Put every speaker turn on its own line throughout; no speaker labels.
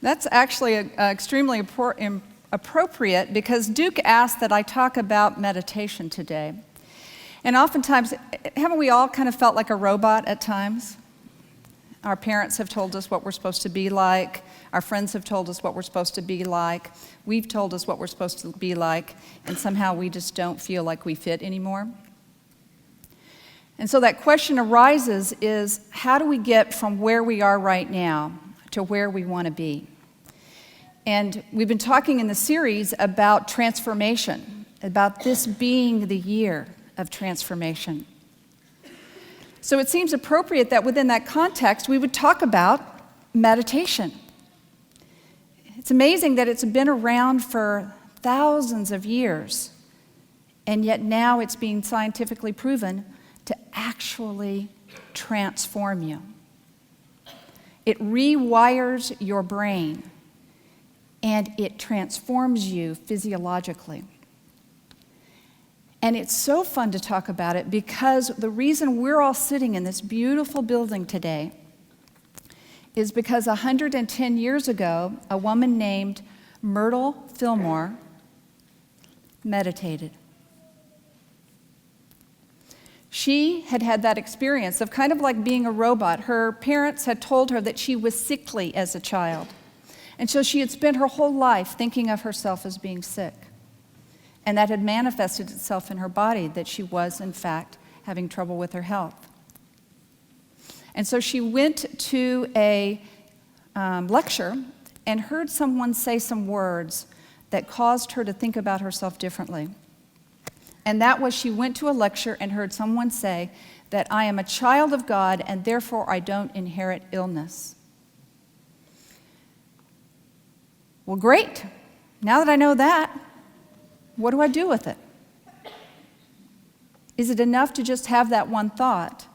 That's actually extremely appropriate because Duke asked that I talk about meditation today. And oftentimes, haven't we all kind of felt like a robot at times? Our parents have told us what we're supposed to be like. Our friends have told us what we're supposed to be like. We've told us what we're supposed to be like, and somehow we just don't feel like we fit anymore. And so that question arises is, how do we get from where we are right now to where we want to be? And we've been talking in the series about transformation, about this being the year of transformation. So it seems appropriate that within that context, we would talk about meditation. It's amazing that it's been around for thousands of years, and yet now it's being scientifically proven to actually transform you. It rewires your brain, and it transforms you physiologically. And it's so fun to talk about it because the reason we're all sitting in this beautiful building today is because 110 years ago, a woman named Myrtle Fillmore meditated. She had had that experience of kind of like being a robot. Her parents had told her that she was sickly as a child. And so she had spent her whole life thinking of herself as being sick. And that had manifested itself in her body, that she was, in fact, having trouble with her health. And so she went to a lecture and heard someone say some words that caused her to think about herself differently. And that was, she went to a lecture and heard someone say that I am a child of God and therefore I don't inherit illness. Well, great. Now that I know that, what do I do with it? Is it enough to just have that one thought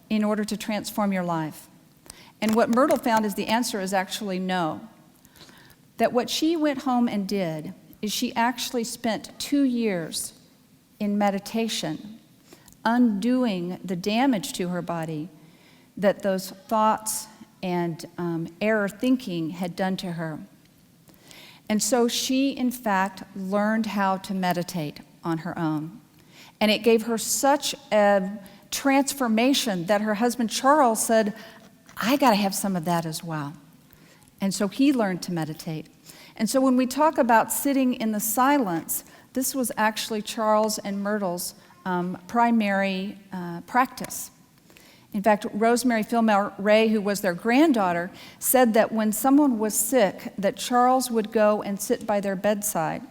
in order to transform your life? And what Myrtle found is the answer is actually no. That what she went home and did is she actually spent 2 years in meditation, undoing the damage to her body that those thoughts and error thinking had done to her. And so she, in fact, learned how to meditate on her own. And it gave her such a transformation that her husband Charles said, I got to have some of that as well. And so he learned to meditate. And so when we talk about sitting in the silence, this was actually Charles and Myrtle's primary practice. In fact, Rosemary Fillmore Ray, who was their granddaughter, said that when someone was sick, that Charles would go and sit by their bedside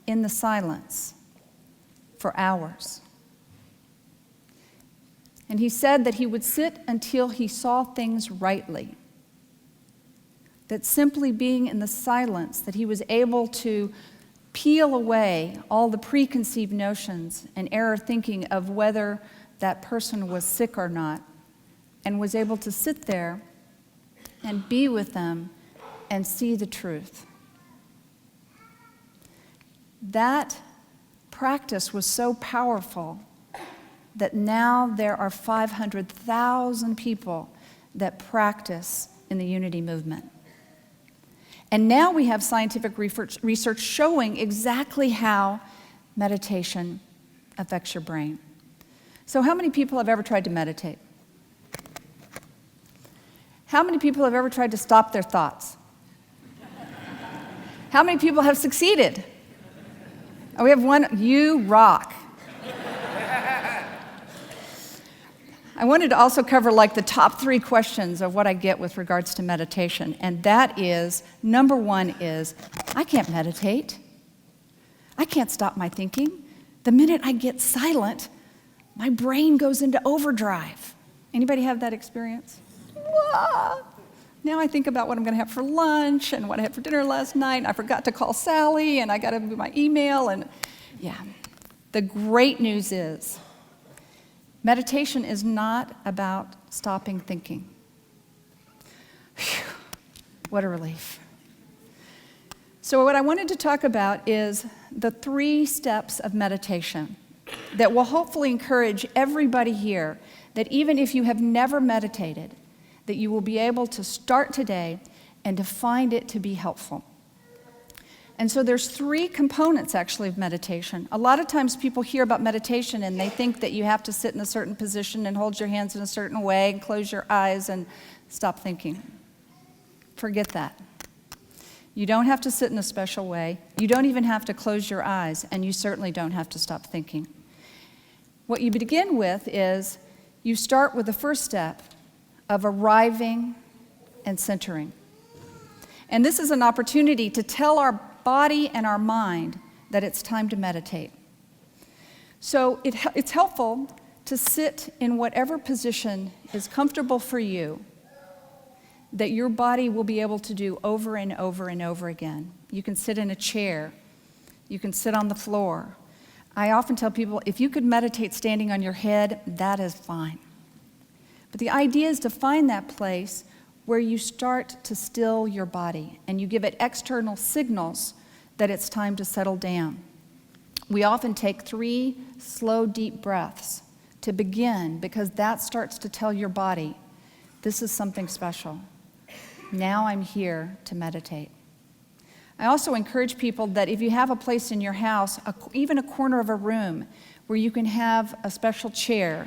in the silence for hours. And he said that he would sit until he saw things rightly. That simply being in the silence, that he was able to peel away all the preconceived notions and error thinking of whether that person was sick or not, and was able to sit there and be with them and see the truth. That practice was so powerful that now there are 500,000 people that practice in the Unity movement. And now we have scientific research showing exactly how meditation affects your brain. So how many people have ever tried to meditate? How many people have ever tried to stop their thoughts? How many people have succeeded? Oh, we have one. You rock. I wanted to also cover like the top 3 questions of what I get with regards to meditation. And that is, number 1 is, I can't meditate. I can't stop my thinking. The minute I get silent, my brain goes into overdrive. Anybody have that experience? Whoa. Now I think about what I'm going to have for lunch and what I had for dinner last night. I forgot to call Sally, and I got to do my email. And yeah, the great news is meditation is not about stopping thinking. Whew, what a relief. So what I wanted to talk about is the 3 steps of meditation that will hopefully encourage everybody here that even if you have never meditated, that you will be able to start today and to find it to be helpful. And so there's 3 components actually of meditation. A lot of times people hear about meditation and they think that you have to sit in a certain position and hold your hands in a certain way and close your eyes and stop thinking. Forget that. You don't have to sit in a special way. You don't even have to close your eyes, and you certainly don't have to stop thinking. What you begin with is you start with the first step of arriving and centering. And this is an opportunity to tell our body and our mind that it's time to meditate. So it's helpful to sit in whatever position is comfortable for you, that your body will be able to do over and over and over again. You can sit in a chair. You can sit on the floor. I often tell people, if you could meditate standing on your head, that is fine. But the idea is to find that place where you start to still your body and you give it external signals that it's time to settle down. We often take 3 slow, deep breaths to begin, because that starts to tell your body, this is something special. Now I'm here to meditate. I also encourage people that if you have a place in your house, even a corner of a room, where you can have a special chair,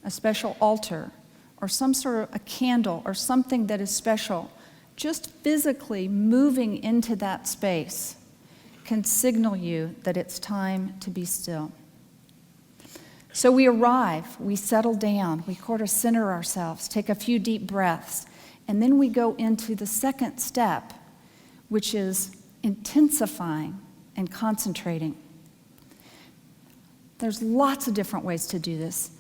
a special altar, or some sort of a candle or something that is special, just physically moving into that space can signal you that it's time to be still. So we arrive, we settle down, we quarter center ourselves, take a few deep breaths, and then we go into the second step, which is intensifying and concentrating. There's lots of different ways to do this.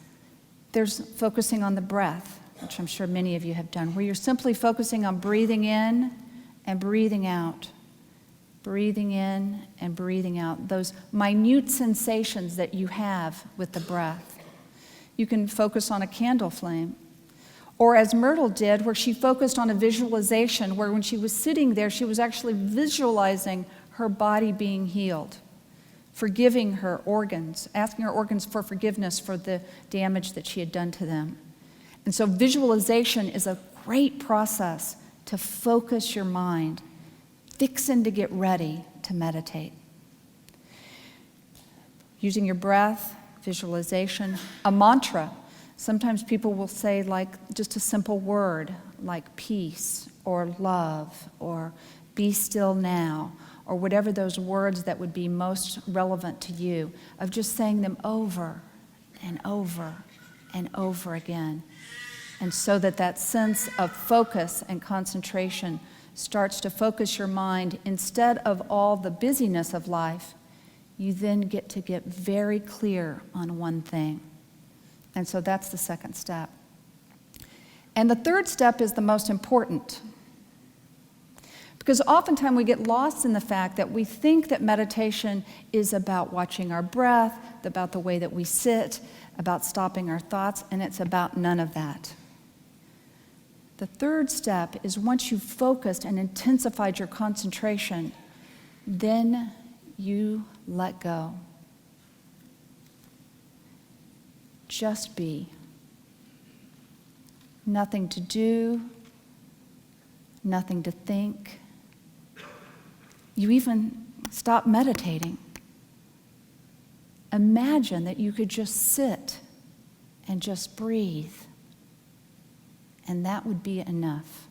There's focusing on the breath, which I'm sure many of you have done, where you're simply focusing on breathing in and breathing out. Breathing in and breathing out, those minute sensations that you have with the breath. You can focus on a candle flame. Or as Myrtle did, where she focused on a visualization, where when she was sitting there, she was actually visualizing her body being healed, forgiving her organs, asking her organs for forgiveness for the damage that she had done to them. And so visualization is a great process to focus your mind, fixing to get ready to meditate. Using your breath, visualization, a mantra. Sometimes people will say like just a simple word like peace or love or be still now, or whatever those words that would be most relevant to you, of just saying them over and over and over again. And so that sense of focus and concentration starts to focus your mind. Instead of all the busyness of life, you then get to get very clear on one thing. And so that's the second step. And the third step is the most important. Because oftentimes we get lost in the fact that we think that meditation is about watching our breath, about the way that we sit, about stopping our thoughts, and it's about none of that. The third step is once you've focused and intensified your concentration, then you let go. Just be. Nothing to do, nothing to think. You even stop meditating. Imagine that you could just sit and just breathe. And that would be enough.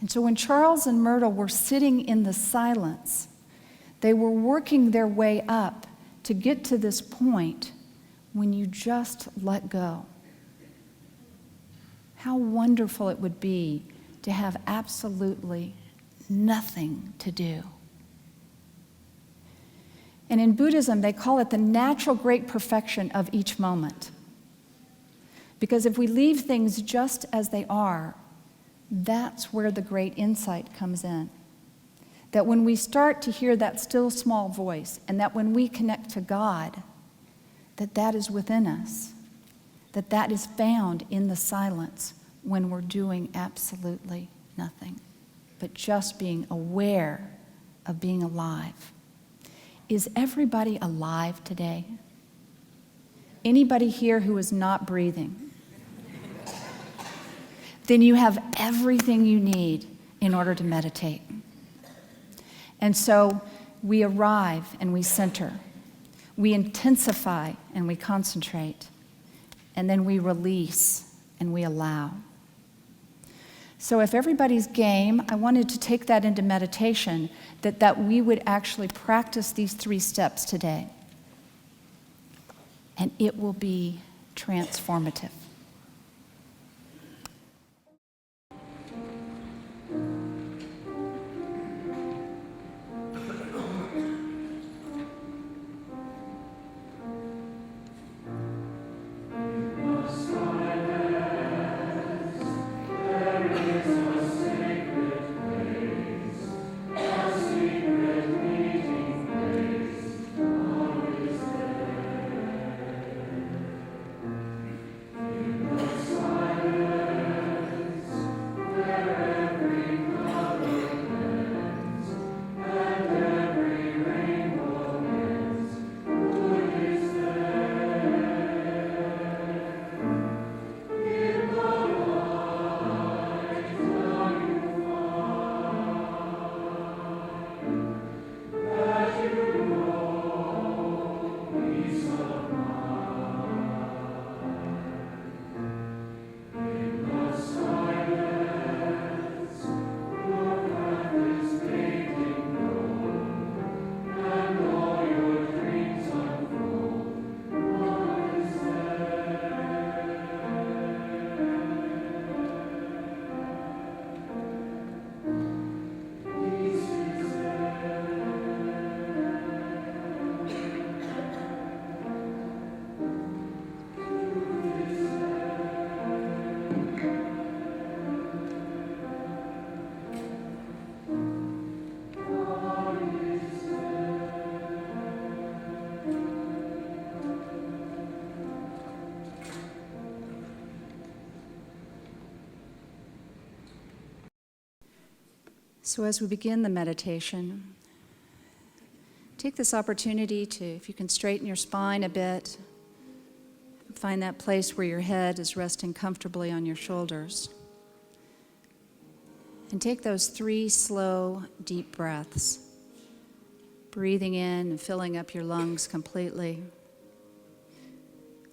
And so when Charles and Myrtle were sitting in the silence, they were working their way up to get to this point when you just let go. How wonderful it would be to have absolutely nothing to do. And in Buddhism, they call it the natural great perfection of each moment. Because if we leave things just as they are, that's where the great insight comes in. That when we start to hear that still small voice, and that when we connect to God, that is within us, that is found in the silence when we're doing absolutely nothing, but just being aware of being alive. Is everybody alive today? Anybody here who is not breathing? then you have everything you need in order to meditate. And so we arrive and we center. We intensify and we concentrate. And then we release and we allow. So if everybody's game, I wanted to take that into meditation, that we would actually practice these 3 steps today. And it will be transformative. So as we begin the meditation, take this opportunity to, if you can straighten your spine a bit, find that place where your head is resting comfortably on your shoulders. And take those 3 slow, deep breaths, breathing in and filling up your lungs completely,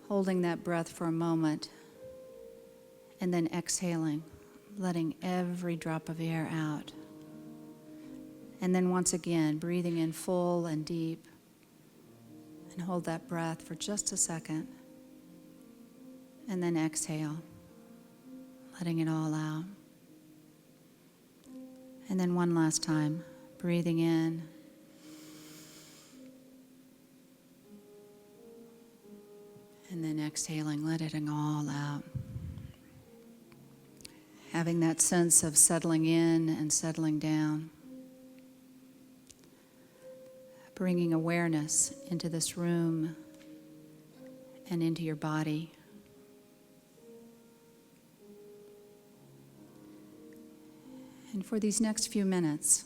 holding that breath for a moment, and then exhaling, letting every drop of air out. And then once again, breathing in full and deep, and hold that breath for just a second, and then exhale, letting it all out. And then one last time, breathing in, and then exhaling, letting it all out. Having that sense of settling in and settling down. Bringing awareness into this room and into your body. And for these next few minutes,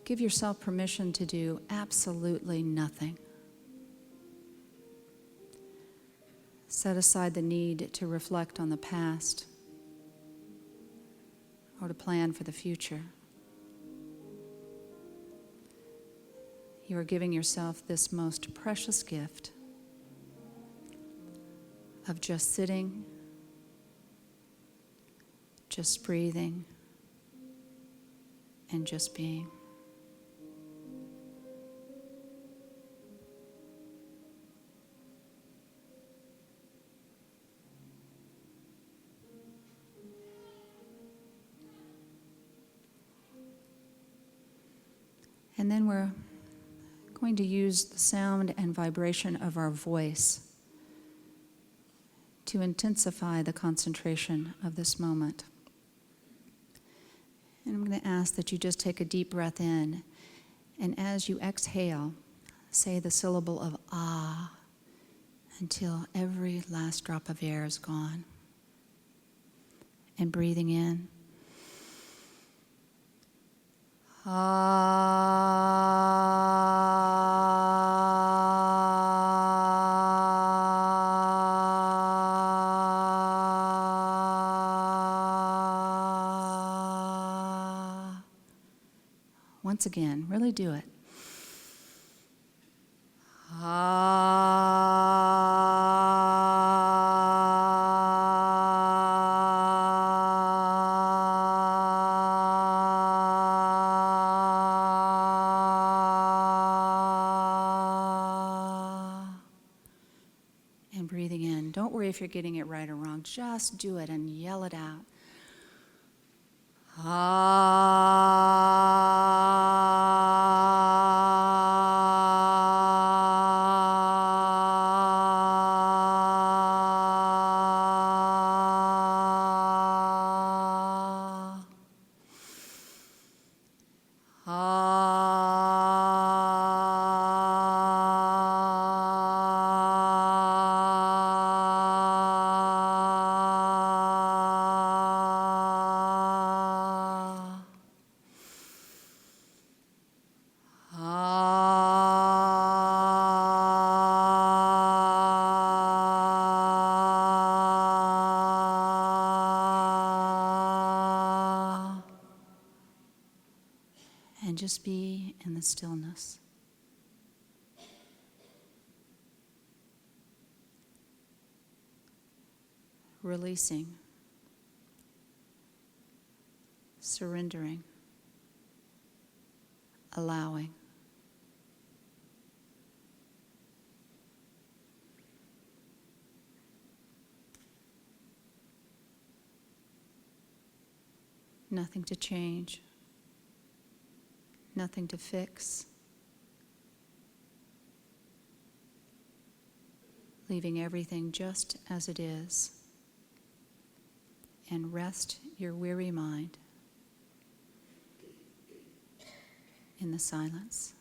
give yourself permission to do absolutely nothing. Set aside the need to reflect on the past or to plan for the future. You are giving yourself this most precious gift of just sitting, just breathing, and just being. And then we're going to use the sound and vibration of our voice to intensify the concentration of this moment. And I'm going to ask that you just take a deep breath in, and as you exhale, say the syllable of ah until every last drop of air is gone. And breathing in. once again. Really do it. And breathing in. Don't worry if you're getting it right or wrong. Just do it and yell it out. And just be in the stillness. Releasing, surrendering, allowing. Nothing to change. Nothing to fix. Leaving everything just as it is. And rest your weary mind in the silence.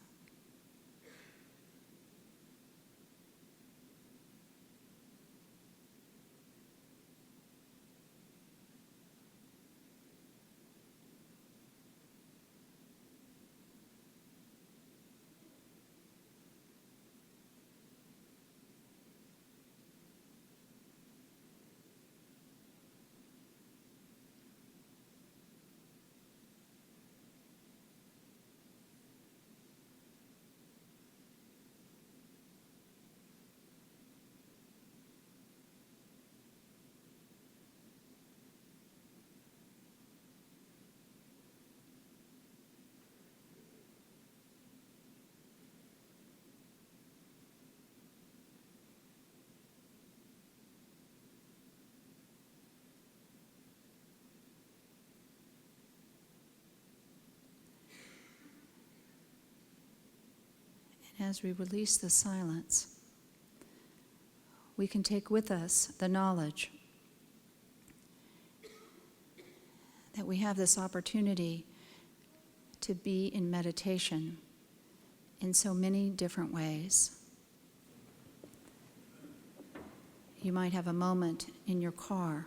As we release the silence, we can take with us the knowledge that we have this opportunity to be in meditation in so many different ways. You might have a moment in your car,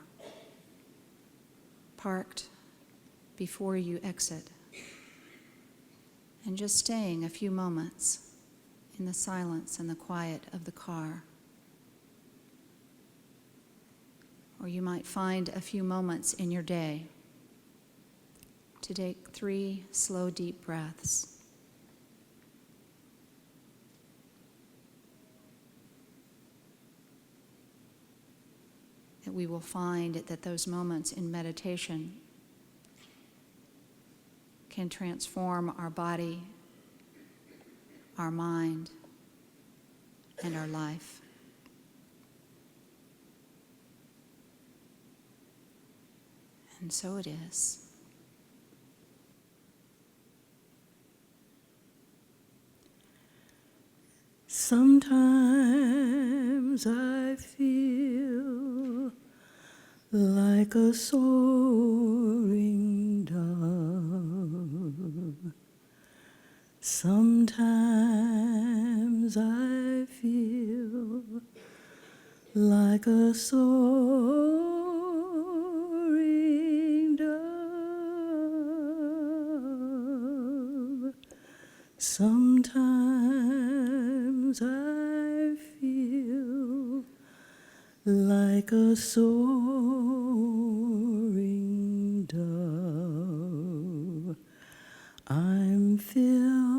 parked before you exit, and just staying a few moments in the silence and the quiet of the car. Or you might find a few moments in your day to take 3 slow, deep breaths. That we will find that those moments in meditation can transform our body, our mind, and our life. And so it is.
Sometimes I feel like a soaring dove. Sometimes I feel like a soaring dove. Sometimes I feel like a soaring dove. I'm filled